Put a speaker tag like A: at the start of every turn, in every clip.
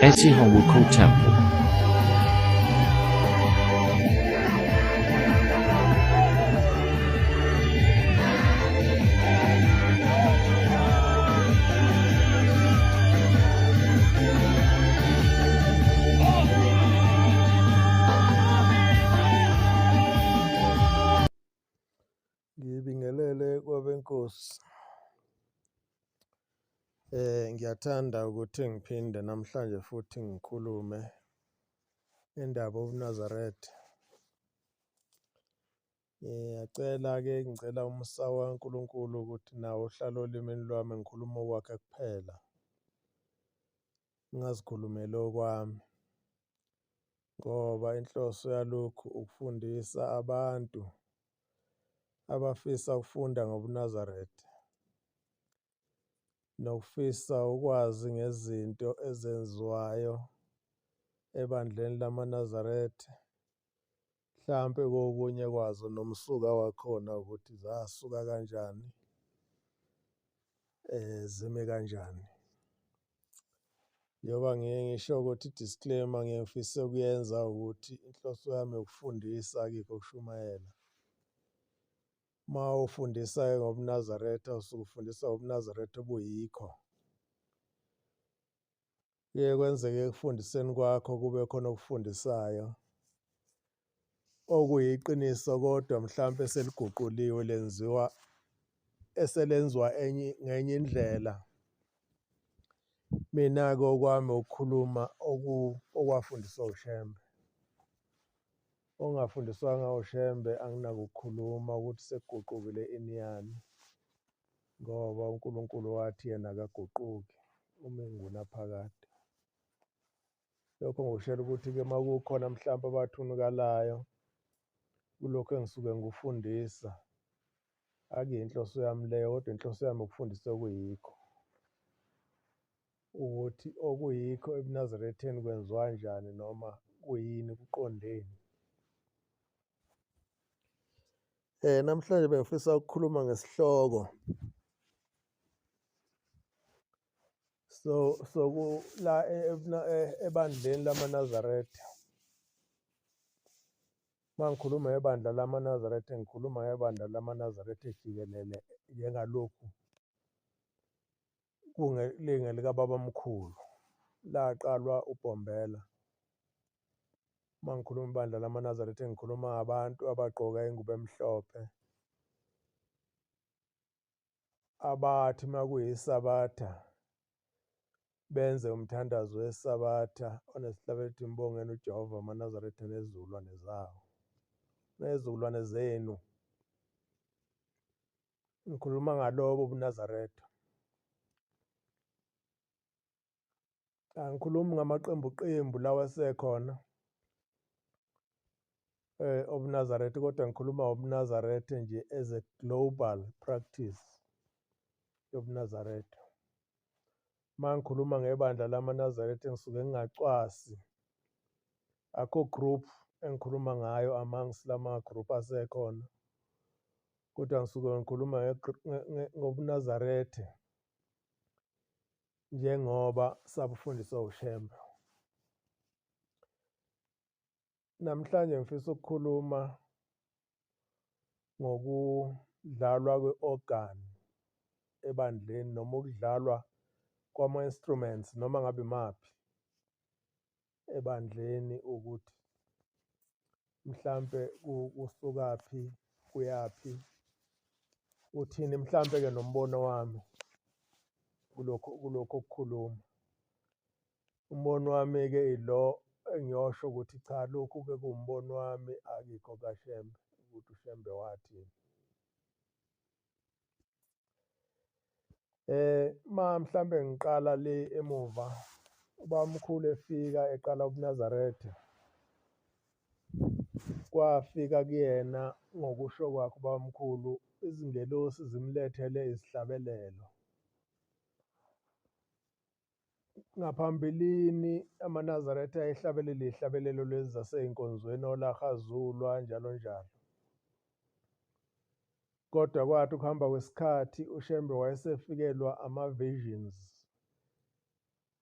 A: Etsihomukhu Temple.
B: Ngibingelele kwabenkosi. Ngiyathanda ukuthi ngiphinde namhlanje futhi ngikhulume indaba uNazaretha. Ngicela umsa waNkulunkulu ukuthi nawo uhlale olimini lwami ngikhuluma okwakhe kuphela. Ngingazikhulumeli okwami. Ngoba inhloso yalokhu ukufundisa abantu abafisa ukufunda ngobuNazaretha. Nokufisa ukwazi ngezinto ezenziwayo ebandleni lamaNazaretha. Mhlampe kokunye kwazo nomsuka wakhona ukuthi zasuka kanjani, zime kanjani. Njengoba ngike ngisho ukuthi i-disclaimer ngiyefisa ukuyenza ukuthi inhloso yami ukufundisa akikho ukushumayela. Uma ufundisa-ke ngobuNazaretha usuke ufundisa ngobuNazaretha obuyikho. Kuye kwenzeke ekufundiseni kwakho kube khona okufundisayo okuyiqiniso kodwa mhlampe seliguquliwe eselenziwa ngenye indlela. Mina-ke okwami ukukhuluma okwafundiswa uShembe. Ongafundiswanga uShembe anginakukhuluma ukuthi sekuguqukile ini yami. Ngoba uNkulunkulu wathi yena akaguquki uma engunaphakade. Lokho ngikushela ukuthi-ke uma kukhona mhlampe abathunukalayo kulokhu engisuke ngikufundisa, akuyiyo inhloso yami leyo, kodwa inhloso yami ukufundisa okuyikho. Ukuthi okuyikho ebuNazaretheni kwenziwa kanjani noma kuyini kuqondeni. Namhlanje bengifisa ukukhuluma ngesihloko la ebandleni lamaNazaretha. Uma ngikhuluma ngebandla lamaNazaretha ngikhuluma ngebandla lamaNazaretha jikelele njengalokhu lingelikaBabamkhulu laqalwa uBombela. Uma ngikhuluma ibandla lamaNazaretha ngikhuluma ngabantu abagqoka ingubo emhlophe abathi uma kuyiSabatha benze umthandazo weSabatha onesihlabelelo ethi ngibongeni uJehova amaNazaretha nezizukulwane zawo, nezizukulwane zenu. Ngikhuluma ngalobo ubuNazaretha. Angikhulumi ngamaqembu lawa asekhona obuNazaretha, kodwa ngikhuluma ngobuNazaretha nje as a global practice yobuNazaretha. Uma ngikhuluma ngebandla lamaNazaretha ngisuke ngingacwasi. Akho group engikhuluma ngayo amongst lama group asekhona. Kodwa ngisuke ngikhuluma ngobuNazaretha njengoba sabufundiswa uShembe. Namhlanje ngifisa ukukhuluma ngokudlalwa kwe-organ ebandleni noma ukudlalwa kwama-instruments noma ngabe imaphi ebandleni ukuthi mhlampe kusukaphi kuyaphi. Uthini mhlampe-ke nombono wami kulokhu okukhuluma. Umbono wami-ke ilo engiyosho ukuthi cha lokhu-ke kuwumbono wami akikho kaShembe ukuthi uShembe wathini. Uma mhlambe ngiqala le emuva ubabamkhulu efika eqala ubuNazaretha, kwafika kuyena ngokusho kwakhe ubabamkhulu izingelosi zimlethele isihlabelelo. Ngaphambilini amaNazaretha ayehlabelele ihlabelelo lezi zasey'nkonzweni olaHazulwa njalo njalo. Kodwa kwathi ukuhamba kwesikhathi uShembe wayesefikelwa ama-visions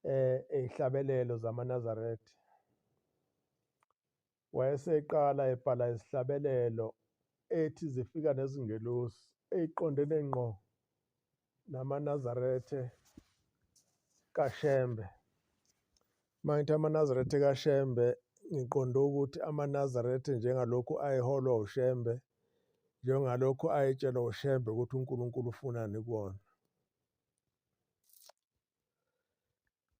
B: ey'hlabelelo zamaNazaretha. Wayeseqala ebhala izihlabelelo ethi zifika nezingelosi ey'qondene ngqo namaNazaretha kaShembe. Uma ngithi amaNazaretha kaShembe, ngiqonde ukuthi amaNazaretha njengalokhu ayeholwa uShembe, njengalokhu ayetshelwa uShembe ukuthi uNkulunkulu ufunani kuwona.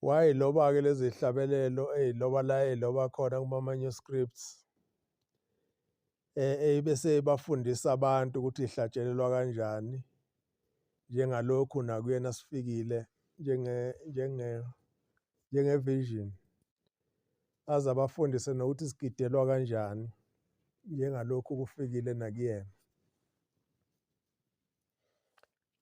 B: Wayiloba-ke lezi hlabelelo ey'loba la ey'loba khona kuma-manuscripts bese bafundisa abantu ukuthi ihlatshelelwa kanjani, njengalokhu nakuyena sifikile njenge-vision. Aze abafundise nokuthi sigidelwa kanjani, njengalokhu kufikile nakuyena.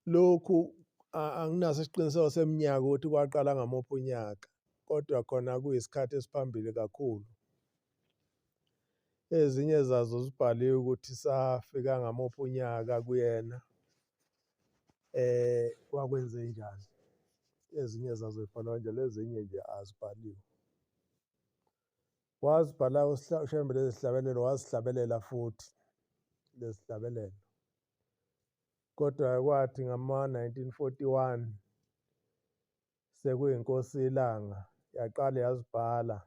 B: Lokhu anginaso isiqiniseko seminyaka ukuthi kwaqala ngamuphi unyaka, kodwa khona kuyisikhathi esiphambili kakhulu. Ezinye zazo zibhaliwe ukuthi safika ngamuphi unyaka kuyena, wakwenzenjani. Ezinye zazo zibhalwa kanjalo, ezinye nje azibhaliwe. Wazibhala uShembe lezi hlabelelo, wazihlabelela futhi lezi hlabelelo. Kodwa kwathi ngama-1941 sekuyinkosi iLanga yaqala yazibhala,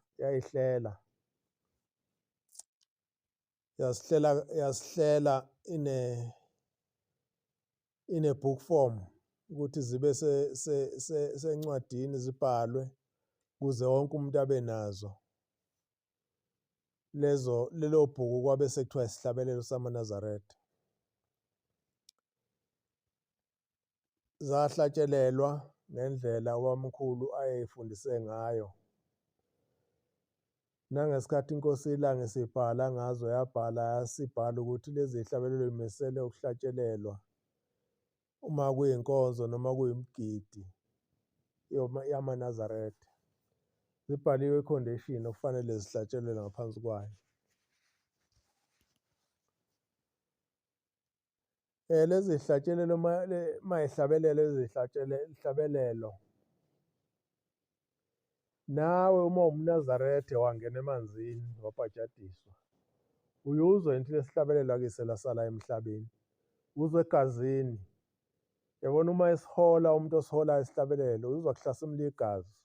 B: yasihlela in a book form ukuthi zibe sencwadini zibhalwe ukuze wonke umuntu abe nazo. Lelo bhuku kwabe sekuthiwa isihlabelelo samaNazaretha. Zahlatshelelwa ngendlela ubabamkhulu ayey'fundise ngayo. Nangesikhathi inkosi iLanga isibhala ngazo, yabhala yasibhala ukuthi lezi hlabelelo y'misele ukuhlatshelelwa uma kuyinkonzo noma kuyimigidi yamaNazaretha. Zibhaliwe ikhondishini okufanele zihlatshelelwe ngaphansi kwayo. Lezi hlatshelelo mayihlabelelo hlabelelo, nawe uma uwumNazaretha wangena emanzini wabhajadiswa, uyuzwa into lesihlabelelo akise lasala emhlabeni, uzwa egazini. Yabona uma esihola umuntu osiholayo isihlabelelo, uzwa kuhlasimula igazi,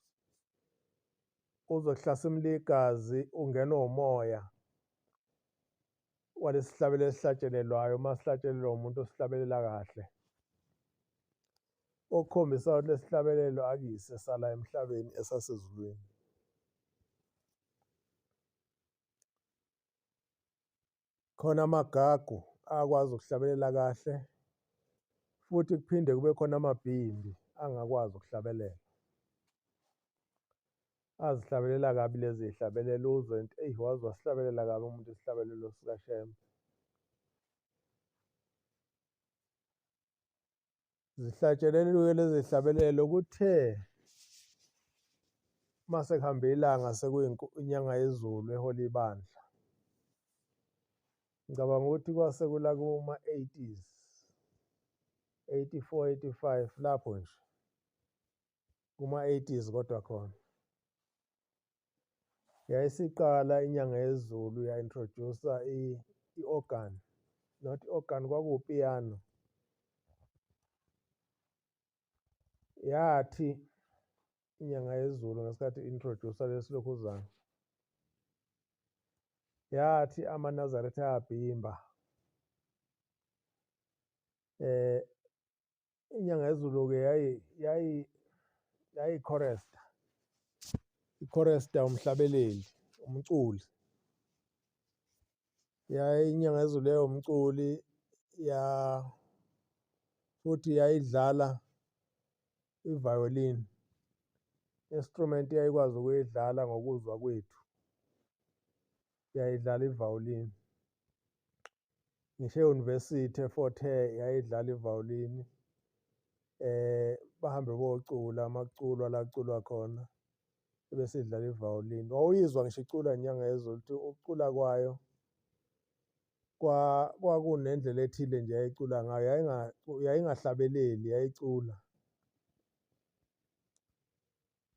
B: uzwa kuhlasimula igazi, ungenwa umoya walesi sihlabelelo esihlatshelelwayo uma sihlatshelelwa umuntu osihlabelela kahle, okukhombisa ukuthi lesi sihlabelelo akuyise sala emhlabeni esasezulwini. Khona amagagu akwazi ukuhlabelela kahle, futhi kuphinde kube khona amabhimbi angakwazi ukuhlabelela. Azihlabelela kabi lezi hlabelelo, uzwe into eyi waze wasihlabelela kabi umuntu isihlabelelo sikaShembe. Zihlatsheleliwe lezi hlabelelo kuthe mase kuhambe ilanga inyanga yezulu ehola ibandla. Ngicabanga ukuthi kwase kula kuma-80s, 84, 85 lapho nje, kuma-80s kodwa khona. Yayisiqala inyanga yezulu ya-introduce-a i-organ, not i-organ, kwakuwupiyano. Yathi inyanga yezulu ngesikhathi i-introduce-a lesi lokhuzana, yathi amaNazaretha ayabhimba. Inyanga yezulu-ke yayi-chorister. I-chorister umhlabeleli, umculi. Inyanga yezulu yayimculi, futhi yayidlala i-violin, instrument eyayikwazi ukuyidlala ngokuzwa kwethu. Yayidlala i-violin. Ngisho e-university eFort Hare yayidlala i-violin. Bahambe bocula amaculo la kuculwa khona, bese idlala i-violin. Wawuyizwa ngisho iculwa inyanga yezulu ukuthi ukucula kwayo kwakunendlela ethile nje yayicula ngayo, yayingahlabeleli, yayicula.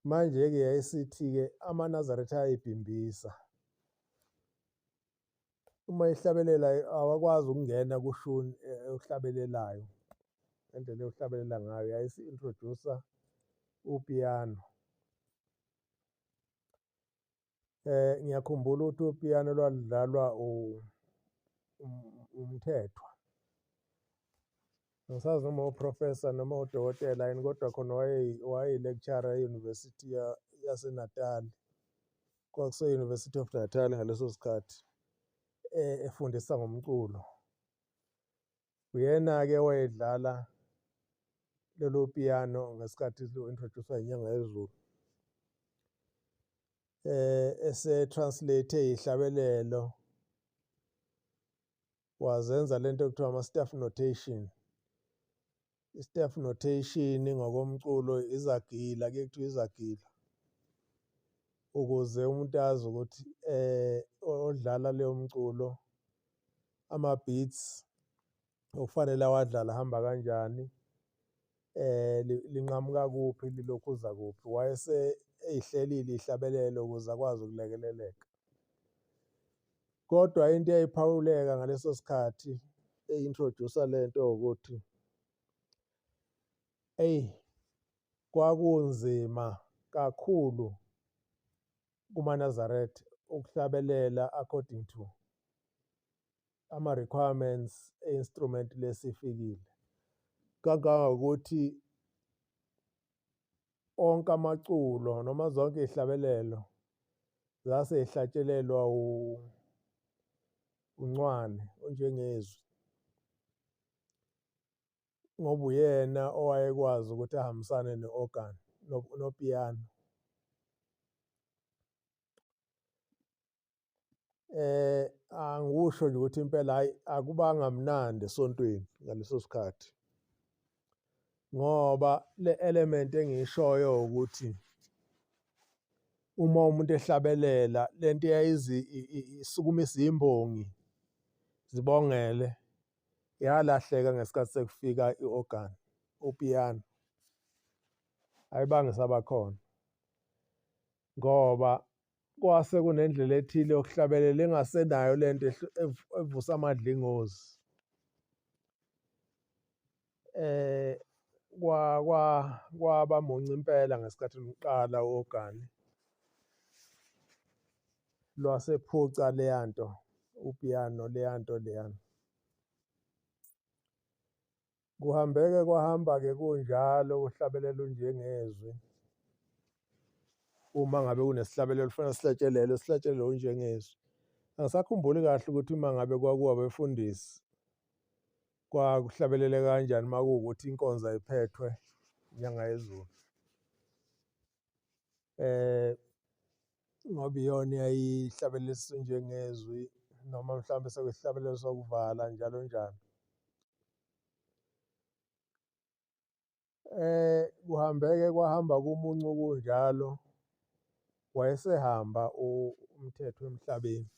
B: Manje-ke yayisithi-ke amaNazaretha ayayibhimbisa. Uma ehlabelela awakwazi ukungena kushuni ohlabelelayo, ngendlela yokuhlabelela ngayo yayisi-introduce-a upiyano. Ngiyakhumbula ukuthi upiyano lwaludlalwa uMthethwa. Angisazi noma uprofesa noma udokotela yini, kodwa khona wayeyi-lecturer e-University yaseNatali. Kwakuse-University of Natal ngaleso sikhathi, efundisa ngomculo. Uyena-ke owayedlala lelo piyano ngesikhathi lo-introduce-wa inyanga yezulu. Ese-translate ihlabelelo, wazenza lento ekuthiwa ama-staff notation. I-staff notation ngokomculo izagila, kuye kuthiwa izagila, ukuze umuntu azi ukuthi odlala leyo mculo ama-beats okufanele awadlala ahamba kanjani, linqamuka kuphi lilokhuza kuphi. Wayese eyihlelile ihlabelelo ukuze akwazi ukulekeleleka. Kodwa into eyayiphawuleka ngaleso sikhathi e-introduce-a lento ukuthi kwakunzima kakhulu kumaNazaretha ukuhlabelela according to ama-requirements e-instrument lesifikile. Kangangokuthi onke amaculo noma zonke izihlabelelo zasey'hlatshelelwa uNcwane onjengezwi, ngoba uyena owayekwazi ukuthi ahambisane ne-organ nopiyano. Angikusho nje ukuthi impela hhayi akubanga mnandi esontweni ngaleso sikhathi, ngoba le-element engiyishoyo ukuthi uma umuntu ehlabelela lento isukumisa imbongi zibongele, yalahleka ngesikhathi sekufika i-organ, upiyano. Ayibange saba khona ngoba kwase kunendlela ethile yokuhlabelela engasenayo lento evusa amadlingozi. Kwaba munca impela ngesikhathi luqala u-organ, lwasephuca leyanto upiyano leyanto leyana. Kuhambeke kwahamba-ke kunjalo uhlabelelo unjengezwi. Uma ngabe kunesihlabelelo kufanele sihlatshelelwe, sihlatshelelwe unjengezwi. Angisakhumbuli kahle ukuthi uma ngabe kwakuwa abefundisi kwakuhlabelele kanjani uma kuwukuthi inkonzo ayiphethwe inyanga yezulu. Ngoba iyona eyayihlabelelisa unjengezwi noma mhlawumbe sekuyisihlabelelo sokuvala njalo njalo. Kuhambeke kwahamba kumuncu kunjalo, wayesehamba uMthethwa emhlabeni.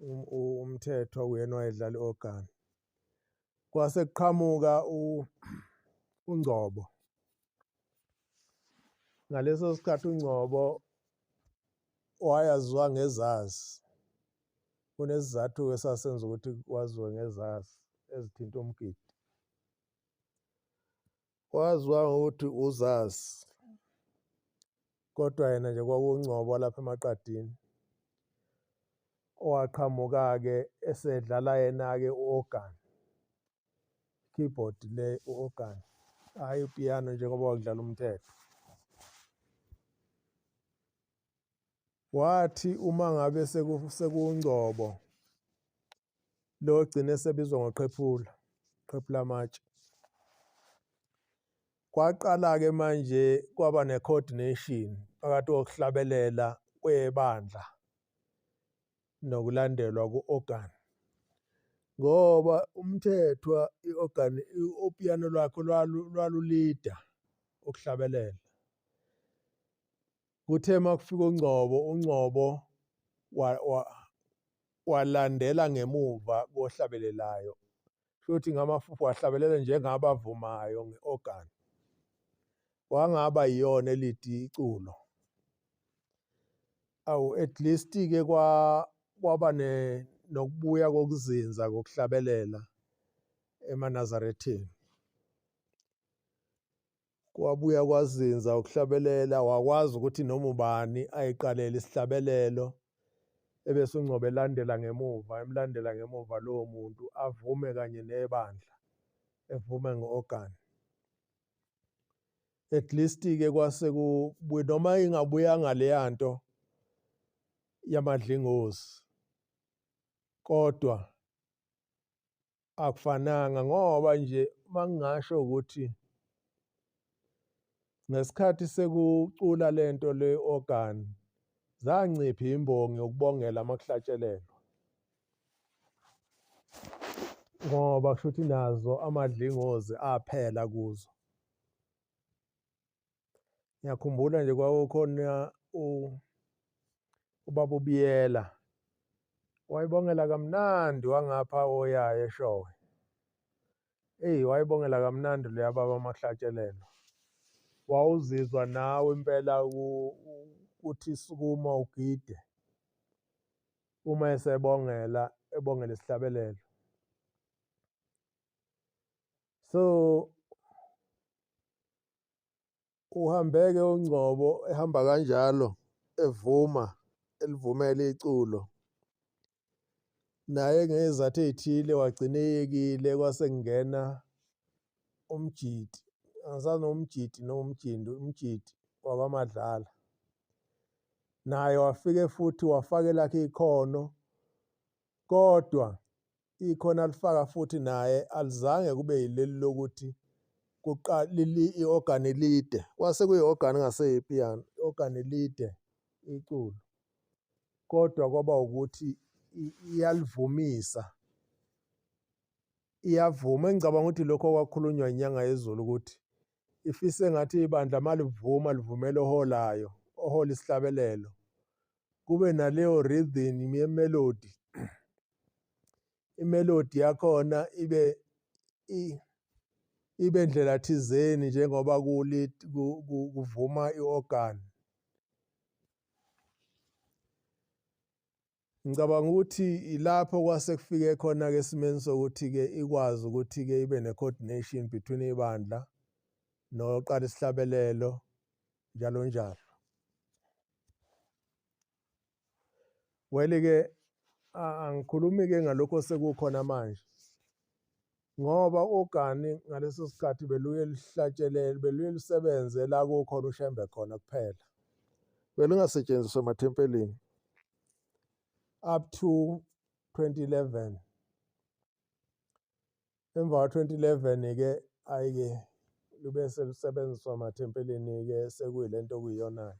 B: uMthethwa uyena owayedlala i-organ. Kwase kuqhamuka uNgcobo. Ngaleso sikhathi uNgcobo wayaziwa ngezazi. Kunesizathu esasenza ukuthi waziwe ngezazi ezithinta umgidi. Waziwa ngokuthi uzazi, kodwa yena nje kwakuNgcobo lapha eMaqadini, owaqhamuka-ke esedlala yena-ke u-organ, keyboard le u-organ, hhayi upiyano njengoba wakudlala uMthethwa. Wathi uma ngabe sekuNgcobo lo ogcine esebizwa ngoQephula, Qephula amatshe. Kwaqala-ke manje kwaba ne-coordination phakathi kokuhlabelela kwebandla nokulandelwa ku-organ, ngoba uMthethwa i-organ upiyano lwakhe lwalulida ukuhlabelela. Kuthe makufika uNgcobo walandela ngemuva kohlabelelayo, futhi ngamafufu wahlabelela njengabavumayo nge-organ. wangaba yiyona elidi iculo. At least-ke kwaba nokubuya kokuzinza kokuhlabelela eManazaretheni. Kwabuya kwazinza ukuhlabelela, wakwazi ukuthi noma ubani ayiqalela isihlabelelo ebese uNgcobo emlandela ngemuva lowo muntu avume kanye nebandla, evume ngo-organ. At least-ke kwase kubuye noma ingabuyanga leya nto yamadlingozi, kodwa akufananga ngoba nje mangingasho ukuthi ngesikhathi sekucula lento le-organ zancipha imbongi yokubongela amakuhlatshelelwa, ngoba kusho ukuthi nazo amadlingozi aphela kuzo. Ngiyakhumbula nje kwakukhona ubaba uBiyela wayibongela kamnandi wangapha oyayo eShowe. Wayibongela kamnandi loya baba amakuhlatshelelwa. Wawuzizwa nawe impela ukuthi sukuma ugide uma esebongela isihlabelelo. So uhambeke uNgcobo ehamba kanjalo elivumela iculo. Naye ngezizathu ey'thile wagcina eyekile kwase kungena umjidi. Angisazi noma umjidi noma umjidi wakwaMadlala. Naye wafike futhi wafaka elakhe ikhono, kodwa ikhono alifaka futhi naye alizange kube yileli lokuthi i-organ elide. Kwase kuyi-organ engase ipiyano, i-organ elide iculo. Kodwa kwaba ukuthi iyalivumisa, iyavuma. Engicabanga ukuthi lokho okwakukhulunywa inyanga yezulu ukuthi ifise engathi ibandla malivuma livumela oholayo, ohola isihlabelelo, kube naleyo rhythm yemelodi. Imelodi yakhona ibe ndlela thizeni njengoba kuvuma i-organ. Ngicabanga ukuthi ilapho kwase kufike khona-ke esimeni sokuthi-ke ikwazi ukuthi-ke ibe ne-coordination between ibandla noqala isihlabelelo njalo njalo. Well-ke angikhulumi-ke ngalokho osekukhona manje, ngoba u-organ ngaleso sikhathi beluye lihlatshelele, beluye lisebenze la kukhona uShembe khona kuphela. Belingasetshenziswa emathempelini up to 2011. Emva kwa-2011-ke hhayi-ke lube selusebenziswa emathempelini-ke sekuyilento okuyiyona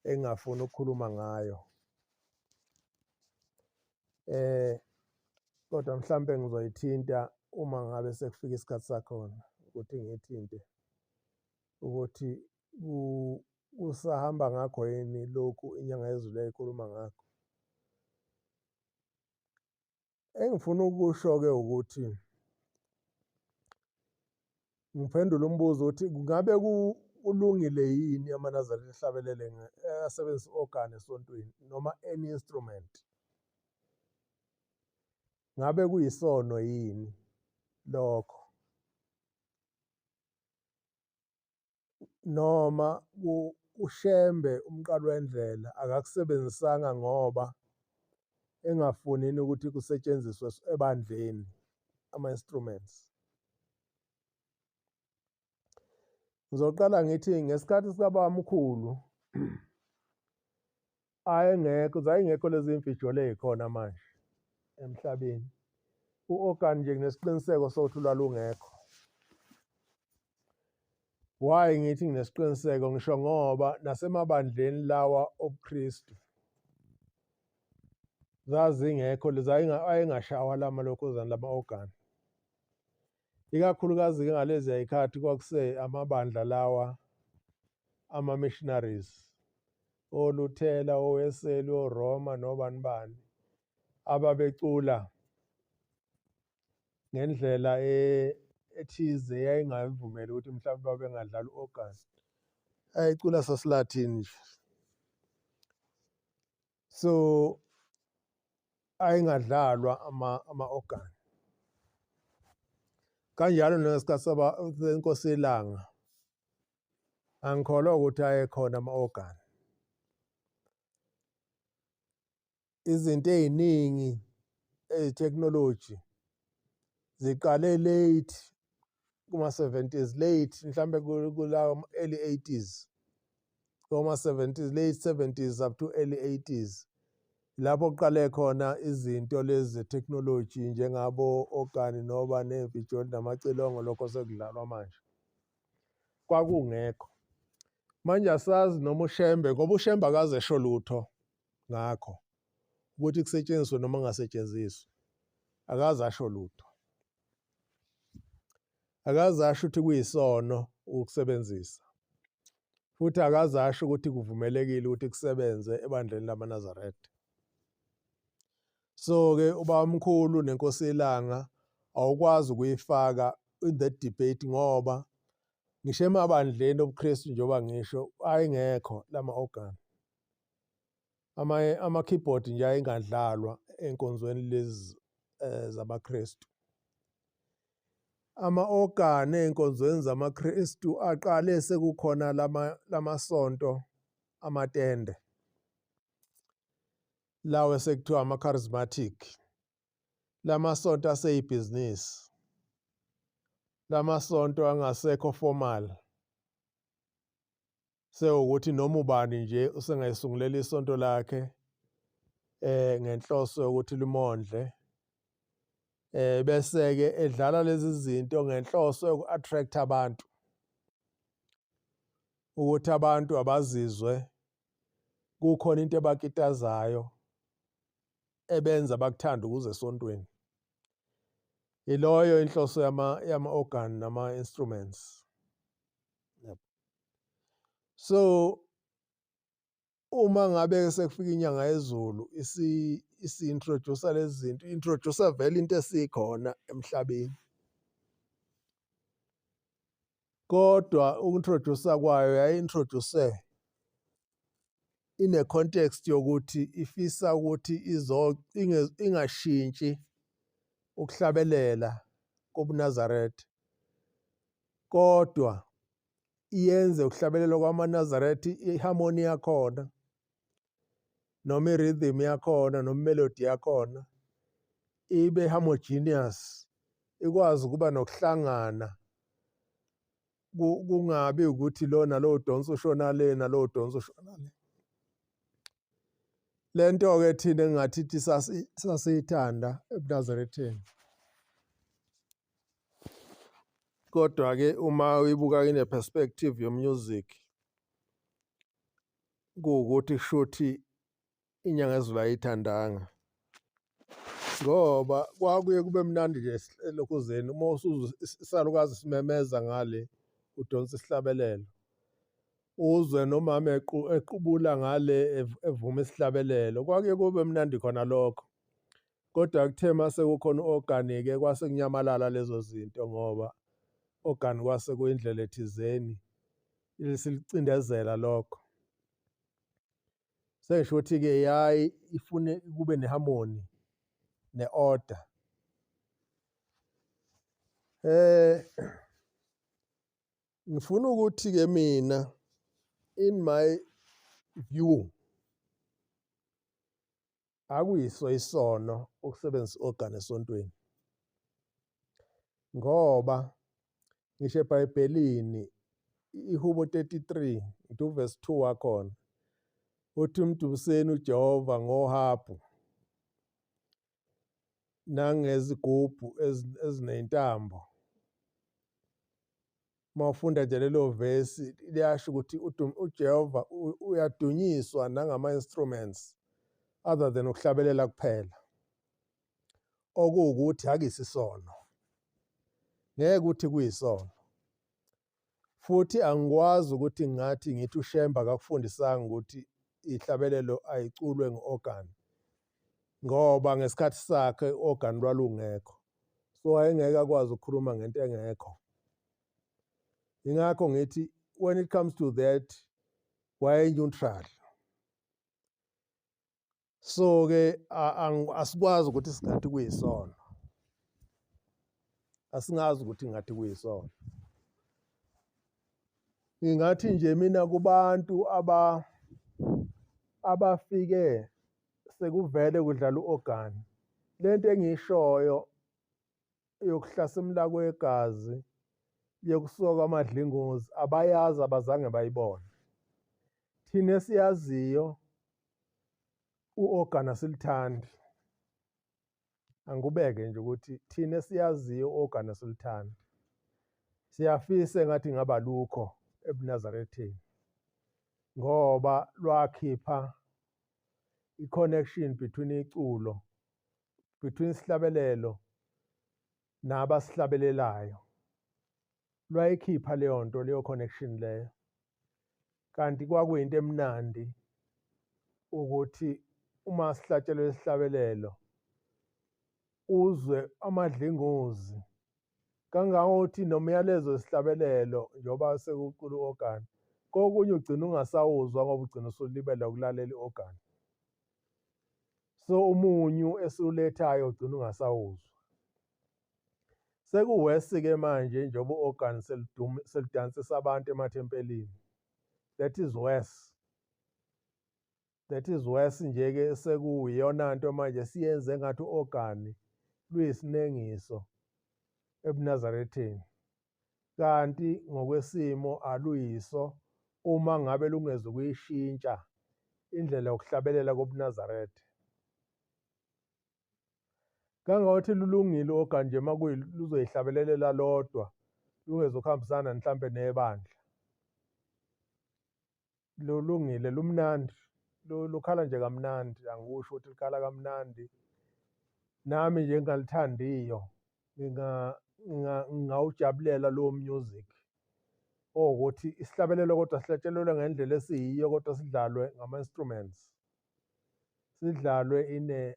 B: engingafuni ukukhuluma ngayo. Kodwa mhlampe ngizoyithinta uma ngabe sekufika isikhathi sakhona ukuthi ngiyithinte ukuthi kusahamba ngakho yini lokhu inyanga yezulu eyikhuluma ngakho. Engifuna ukusho-ke ukuthi ngiphendule umbuzo ukuthi kungabe kulungile yini aManazarete ehlabelele asebenzise i-organ esontweni noma any instrument? Ngabe kuyisono yini lokho? Noma uShembe umqali wendlela akakusebenzisanga ngoba engafunini ukuthi kusetshenziswe ebandleni ama-instruments? Ngizoqala ngithi ngesikhathi sikabamkhulu zayingekho lezi iy'mfijolo ey'khona manje emhlabeni. U-organ nje nginesiqiniseko sokuthi lwalungekho. Why ngithi nginesiqiniseko? Ngisho ngoba nasemabandleni lawa obuKristu zazingekho ayengashawa la malokhuzana lama-organ. Ikakhulukazi-ke ngaleziya y'khathi kwakuse amabandla lawa ama-missionaries, oLuthela, oWeseli, oRoma nobani bani, ababecula ngendlela ethize yayingavumeli ukuthi mhlawumbe babe ngadlali u-organ. Ayicula sasilathini nje. So ayingadlalwa ama-organ. Kanjalo ngesikhathi senkosi yelanga angikholwa ukuthi ayekhona ama-organ. Izinto ey'ningi ezitheknoloji ziqale late kuma-70s, late mhlambe kula early 80s, koma-70s, late 70s up to early 80s. Lapho kuqale khona izinto lezi ze-technology njengabo-organ noba nevijoli namacilongo lokho sekudlalwa manje. Kwakungekho. Manje asazi noma uShembe, ngoba uShembe akaze esho lutho ngakho ukuthi kusetshenziswe noma kungasetshenziswa. Akaze asho lutho. Akaze asho ukuthi kuyisono ukusebenzisa. Futhi akaze asho ukuthi kuvumelekile ukuthi kusebenze ebandleni lamaNazaretha. So-ke ubabamkhulu nenkosi yelanga awukwazi ukuyifaka in that debate ngoba ngisho emabandleni obuKristu njengoba ngisho ayengekho lama-organ. Ama-keyboard nje ayingadlalwa enkonzweni lezi zamaKristu. Ama-organ ey'nkonzweni zamaKristu aqale sekukhona lamasonto amatende. Lawe sekuthiwa ama-charismatic. Lamasonto aseyibhizinisi. Lamasonto angasekho formal. Sewukuthi noma ubani nje usengayisungulela isonto lakhe ngenhloso yokuthi limondle. Bese-ke edlala lezi zinto ngenhloso yoku-attract abantu. Ukuthi abantu abazizwe kukhona into ebakitazayo ebenza bakuthanda ukuze esontweni. Iloyo inhloso yama-organ nama-instruments. So uma ngabe sekufika inyanga yezulu isi-introduce lezi zinto, introduce vele into esikhona emhlabeni. Kodwa uku-introduce kwayo yayi-introduce ine context yokuthi ifisa ukuthi ingashintshi ukuhlabelela kobuNazaretha. Kodwa iyenze ukuhlabelela kwamaNazaretha iharmony yakhona noma i-rhythm yakhona noma i-melody yakhona ibe homogeneous, ikwazi ukuba nokuhlangana. Kungabi ukuthi lo nalo udonsa ushona le nalo udonsa ushona le. Lento-ke thina engathi sasiyithanda ebuNazaretheni. Kodwa-ke uma uyibuka ine perspective yomusic kuwukuthi shuthi inyanga yezulu ayithandanga. Ngoba kwakuye kube mnandi nje elokhuzeni uma usuzwa isalukazi simemeza ngale udonsa isihlabelelo. Uzwe nomama equbula ngale evuma isihlabelelo. Kwakuye kube mnandi khona lokho. Kodwa kuthe mase kukhona u-organ-ke kwase kunyamalala lezo zinto ngoba organ kwase kuyindlela ethizeni isilicindezela lokho. Sesho ukuthi-ke yayi ifune kube ne-harmony ne-order. Ngifuna ukuthi-ke mina in my view akuyiso isono ukusebenzisa i-organ esontweni. Ngoba ngisho eBhayibhelini iHubo 33 ngithi uverse 2 wakhona uthi umdubuseni uJehova ngohabhu nangezigubhu ezinentambo. Mawufunda nje lelo verse liyasho ukuthi uJehova uyadunyiswa nangama-instruments other than ukuhlabelela kuphela. Okuwukuthi akuyisisono. Ngeke ukuthi kuyisono. Futhi angikwazi ukuthi ngathi ngithi uShemba akakufundisanga ukuthi ihlabelelo ayiculwe nge-organ. Ngoba ngesikhathi sakhe u-organ lwalungekho. so ayengeke akwazi ukukhuluma ngento engekho. Ingakho ngithi when it comes to that waye-neutral. So-ke asikwazi ukuthi singathi kuyisona, asingazi ukuthi ngathi kuyisona. Ngingathi nje mina kubantu abafike sekuvele kudlala u-organ, lento engiyishoyo yokuhlasimula kwegazi yokusuka kwamadlingozi abayazi, abazange bayibone. Thina esiyaziyo u-organ asilithandi. Angikubeke nje ukuthi thina esiyaziyo u-organ asilithandi. Siyafisa engathi ngaba lukho ebuNazaretheni ngoba lwakhipha i-connection between iculo, between isihlabelelo nabasihlabelelayo. Lwayikhipha leyo nto, leyo connection leyo. Kanti kwakuyinto emnandi ukuthi uma sihlatshelwe isihlabelelo uzwe amadlingozi, kangangokuthi nomyalezo wesihlabelelo njengoba sekucula u-organ, kokunye ugcina ungasawuzwa ngoba ugcina usulibele ukulalela i-organ. So umunyu esiwulethayo ugcina ungasawuzwa. Sekuwesi-ke manje njengoba u-organ selidansisa abantu emathempelini. That is worse. That is worse nje-ke sekuyiyona nto manje siyenze ngathi u-organ luyisinengiso ebuNazaretheni. Kanti ngokwesimo aluyiso uma ngabe lungeze ukuyishintsha indlela yokuhlabelela kobuNazaretha. Kangangokuthi lulungile u-organ nje uma luzoyihlabelelela lodwa, lungeze ukuhambisana mhlampe nebandla. Lulungile, lumnandi, lukhala nje kamnandi, angikusho ukuthi likhala kamnandi. Nami nje engingalithandiyo ngingawujabulela lowo music owukuthi isihlabelelo kodwa sihlatshelelwe ngendlela esiyiyo kodwa sidlalwe ngama-instruments. Sidlalwe in a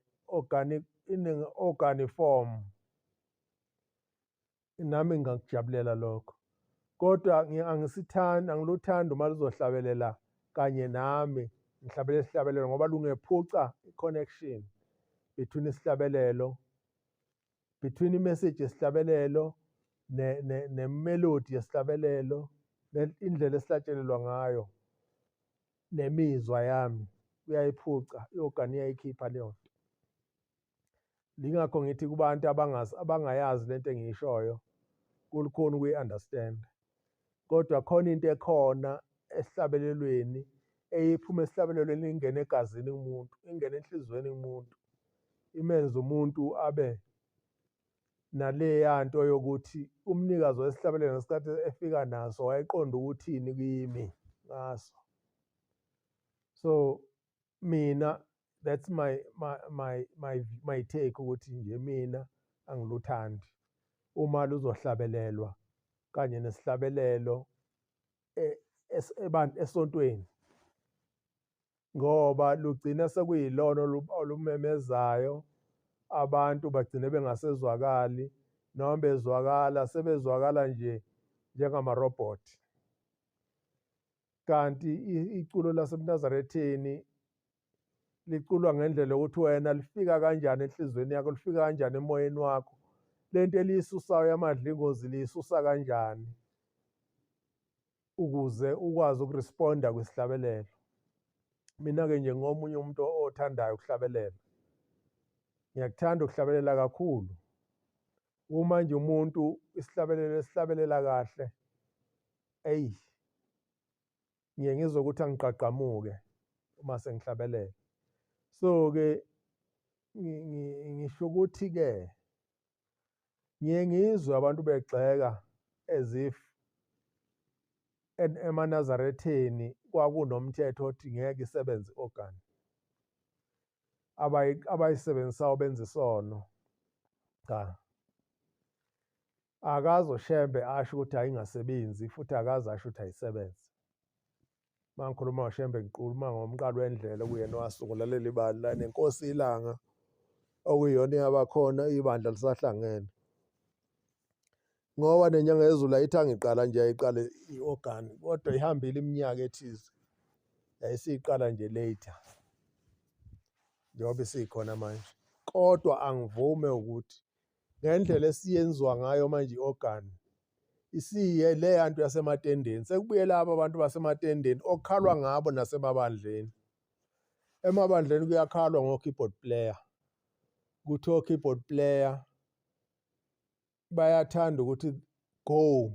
B: organic form. Nami ngingakujabulela lokho. Kodwa angiluthandi uma luzohlabelela kanye nami ngihlabele isihlabelelo ngoba lungephuca i-connection between isihlabelelo, between i-message yesihlabelelo ne-melody yesihlabelelo, indlela esihlatshelelwa ngayo nemizwa yami uyayiphuca, i-organ iyayikhipha leyo nto. Yingakho ngithi kubantu abangayazi lento engiyishoyo kulukhona ukuyi-understand. Kodwa khona into ekhona esihlabelelweni eyiphuma esihlabelelweni ingene egazini kumuntu, ingene enhliziyweni kumuntu, imenze umuntu abe naleya nto yokuthi umnikazi wesihlabelelo ngesikhathi efika naso wayeqonda ukuthini kimi ngaso. So mina that's my take ukuthi nje mina angiluthandi uma luzohlabelelwa kanye nesihlabelelo esontweni, ngoba lugcina sekuyilona olumemezayo, abantu bagcine bengasezwakali, noma bezwakala sebezwakala nje njengamarobhothi. Kanti iculo lasebuNazaretheni liculwa ngendlela yokuthi wena lifika kanjani enhliziyweni yakho, lifika kanjani emoyeni wakho, lento eliyisusayo yamadlingozi liyisusa kanjani ukuze ukwazi ukuresponda kwisihlabelelo. Mina-ke nje ngomunye umuntu othandayo ukuhlabelela, ngiyakuthanda ukuhlabelela kakhulu. Uma nje umuntu isihlabelelo esihlabelela kahle, eyi, ngiye ngizwe ukuthi angiqaqamuke uma sengihlabelela. So-ke ngisho ukuthi-ke ngiye ngizwe abantu begxeka as if emaNazaretheni kwakunomthetho othi ngeke isebenze i-organ. Abayisebenzisayo benza isono. Cha. Akaze uShembe asho ukuthi ayingasebenzi futhi akaze asho ukuthi ayisebenze. Uma ngikhuluma ngoShembe ngikhuluma ngomqali wendlela okuyena owasungula leli bandla nenkosi iLanga okuyiyona eyabakhona ibandla lisahlangene. ngoba nenyanga yezulu ayithanga iqala nje yayiqala i-ogani kodwa ihambile iminyaka ethize yayisiqala nje later njengoba isikhona manje. Kodwa angivume ukuthi ngendlela esiyenziwa ngayo manje i-ogani isiye le yanto yasematendeni, sekubuye laba abantu basematendeni okukhalwa ngabo nasemabandleni. Emabandleni kuyakhalwa ngo-keyboard player, kuthi o-keyboard player bayathanda ukuthi go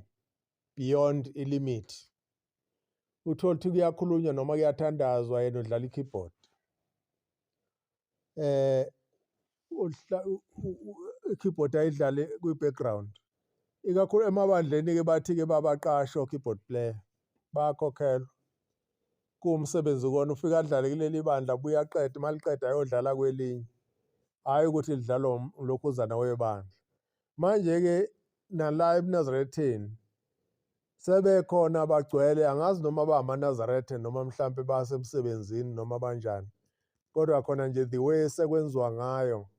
B: beyond i-limit. Uthola ukuthi kuyakhulunywa noma kuyathandazwa yena udlala i-keyboard. I-keyboard ayidlale kwi-background. Ikakhulu emabandleni-ke bathi-ke babaqasha o-keyboard player, bayakhokhelwa. Kuwumsebenzi kona ufika adlale kuleli bandla abuye aqede, maliqeda ayodlala kwelinye. Hhayi ukuthi lidlalwa ulokhuzana webandla. Manje-ke nala ebuNazaretheni sebekhona bagcwele, angazi noma bangamaNazaretha noma mhlampe basemsebenzini noma banjani. Kodwa khona nje the way sekwenziwa ngayo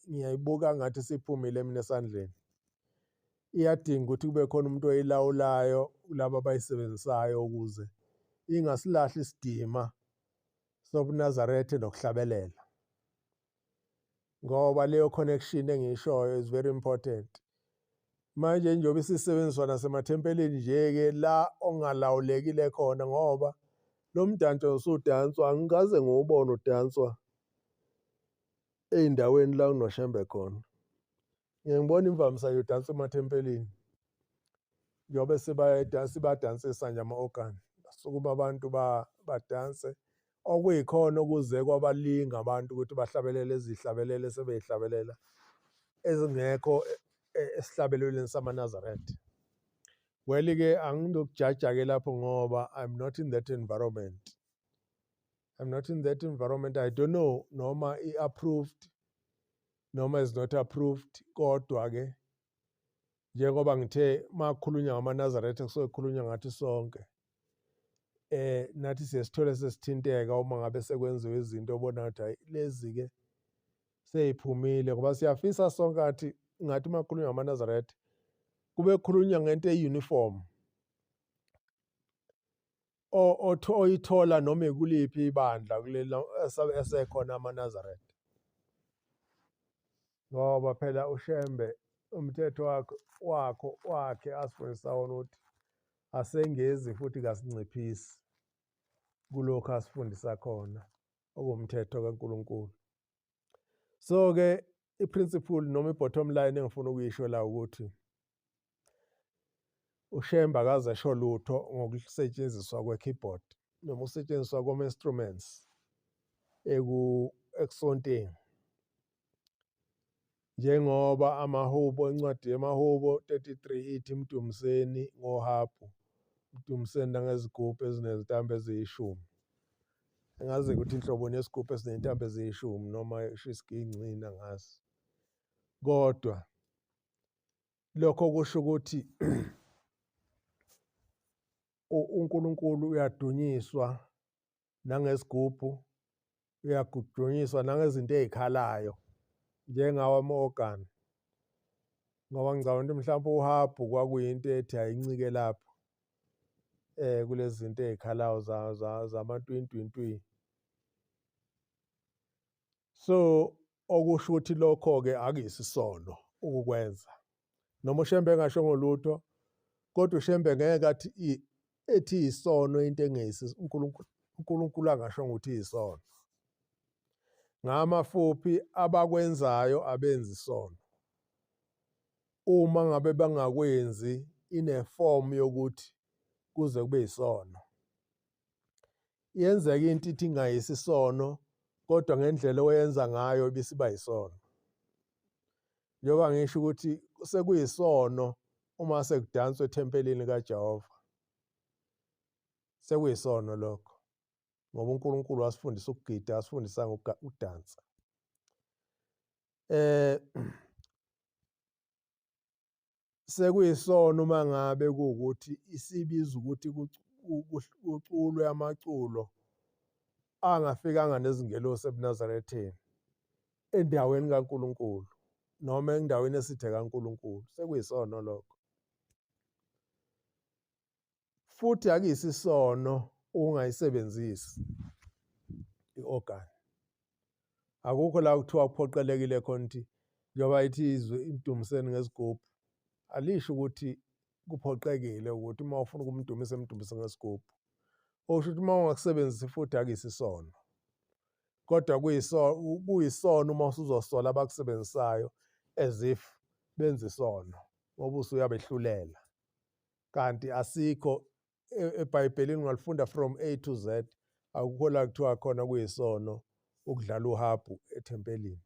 B: ngiyayibuka ngathi siphumile mina esandleni. Iyadinga ukuthi kube khona umuntu oyilawulayo laba abayisebenzisayo ukuze ingasilahli isidima sobuNazaretha nokuhlabelela. Ngoba leyo connection engiyishoyo is very important. Manje njengoba isisebenziswa nasemathempelini nje-ke la ongalawulekile khona ngoba lo mdanso usudanswa angikaze ngiwubone udanswa ey'ndaweni la kunoshembe khona. Ngiyengibona imvamisa yodansa emathempelini njengoba sibadansisa nje ama-ogani. Sukuma abantu badanse okuyikhona okuze kwabalinga abantu ukuthi bahlabelele izihlabelelo esebey'hlabelela ezingekho esihlabelelweni samaNazaretha. Well-ke anginokujaja-ke lapho ngoba I'm not in that environment. I'm not in that environment. I don't know noma i-approved noma is not approved. Kodwa-ke njengoba ngithe makukhulunywa ngamaNazaretha kusuke kukhulunywa ngathi sonke. Nathi siyesithole sesithinteka uma ngabe sekwenziwe izinto obona ukuthi hayi lezi-ke seyiphumile ngoba siyafisa sonke ngathi makukhulunywa ngamaNazaretha kube kukhulunywa ngento eyi-uniform oyithola noma ikuliphi ibandla kulelo esekhona amaNazaretha. Ngoba phela uShembe umthetho wakhe asifundisa wona ukuthi asengezi futhi kasinciphisi kulokhu asifundisa khona okuwumthetho kaNkulunkulu. So-ke i-principle noma i-bottom line engifuna ukuyisho la ukuthi uShembe akaze esho lutho ngokusetshenziswa kwe-keyboard noma usetshenziswa kwama-instruments ekusonteni. Njengoba amahubo, incwadi yamahubo 33 ithi mdumiseni ngohabhu, mdumiseni nangezigubhu ezinezintambo eziyishumi. Angazi ukuthi inhlobo nesigubhu esiney'ntambo eziyishumi noma ishisigingci angazi. Kodwa lokho kusho ukuthi uNkulunkulu uyadunyiswa nangesigubhu, uyadunyiswa nangezinto ey'khalayo njengawo ama-ogani. Ngoba ngicabanga ukuthi mhlawumpe uhabhu kwakuyinto ethi ayincike lapho kulezi zinto ey'khalayo zamatwintwintwi. So okusho ukuthi lokho-ke akuyisisono ukukwenza. Noma uShembe engasho ngolutho kodwa uShembe ngeke ethi isono into uNkulunkulu angasho ukuthi iyisono. Ngamafuphi abakwenzayo abenzi isono. Uma ngabe bangakwenzi inefomu yokuthi kuze kube isono. Yenzeka into ithi ingayisisono kodwa ngendlela oyenza ngayo ibisiba yisono. Njengoba ngisho ukuthi sekuyisono uma sekudanswa ethempelini kaJehova. Sekuyisono lokho ngoba uNkulunkulu wasifundisa ukugida, asifundisa ukudansa. Sekuyisono uma ngabe kuwukuthi isibiza ukuthi kuculwe amaculo angafikanga nezingelosi ebuNazaretheni endaweni kaNkulunkulu. noma endaweni esithe kaNkulunkulu sekuyisono lokho. Futhi akuyisisono ungayisebenzisi i-organ. Akukho la kuthiwa kuphoqelekile khona ukuthi njengoba ithi izwe imdumiseni ngesigubhu, alisho ukuthi kuphoqekile ukuthi uma ufuna ukumdumisa emdumise ngesigubhu. Okusho ukuthi uma ungakusebenzisi futhi akuyisisono. Kodwa kuyisono uma usuzosola abakusebenzisayo as if benza isono ngoba usuyabehlulela. Kanti asikho eBhayibhelini ungalifunda from A to Z, akukho la kuthiwa khona kuyisono ukudlala uhabhu ethempelini.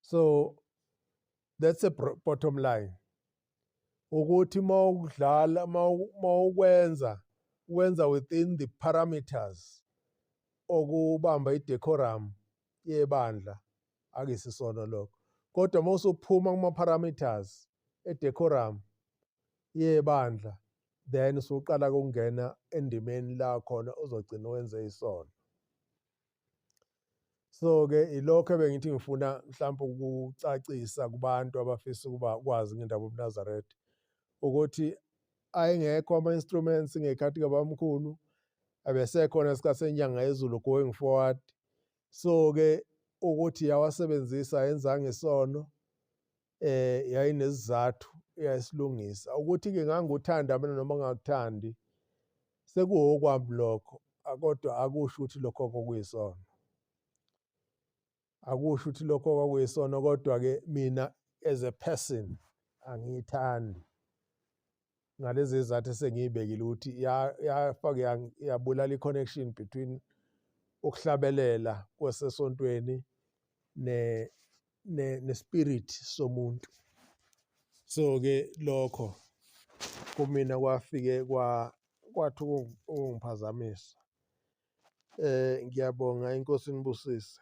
B: So that's the bottom line. Ukuthi uma ukudlala uma ukwenza within the parameters okubamba idecorum yebandla akuyisisono lokho. Kodwa uma usuphuma kuma parameters edecorum yebandla then usuqala ukungena endimeni la khona uzogcina wenze isono. So ke ilokho bengithi ngifuna mhlawumbe ukucacisa kubantu abafisa ukuba kwazi ngendaba yobuNazaretha ukuthi ayengekho ama-instruments ngekhathi kabamkhulu, abesekhona isikhathi senyanga yezulu going forward. So ke ukuthi yawasebenzisa ayenzanga isono yayinesizathu yayisilungisa. Ukuthi-ke nganguthanda mina noma ngakuthandi sekuwokwami lokho, kodwa akusho ukuthi lokho kuyisono. Akusho ukuthi lokho kwakuyisono, kodwa-ke mina as a person angiyithandi ngalezi zizathu esengiyibekile ukuthi yabulala i-connection between ukuhlabelela kwasesontweni nespirit somuntu. So-ke lokho kumina kwafike kwathi ukungiphazamisa. Ngiyabonga, inkosi inibusise.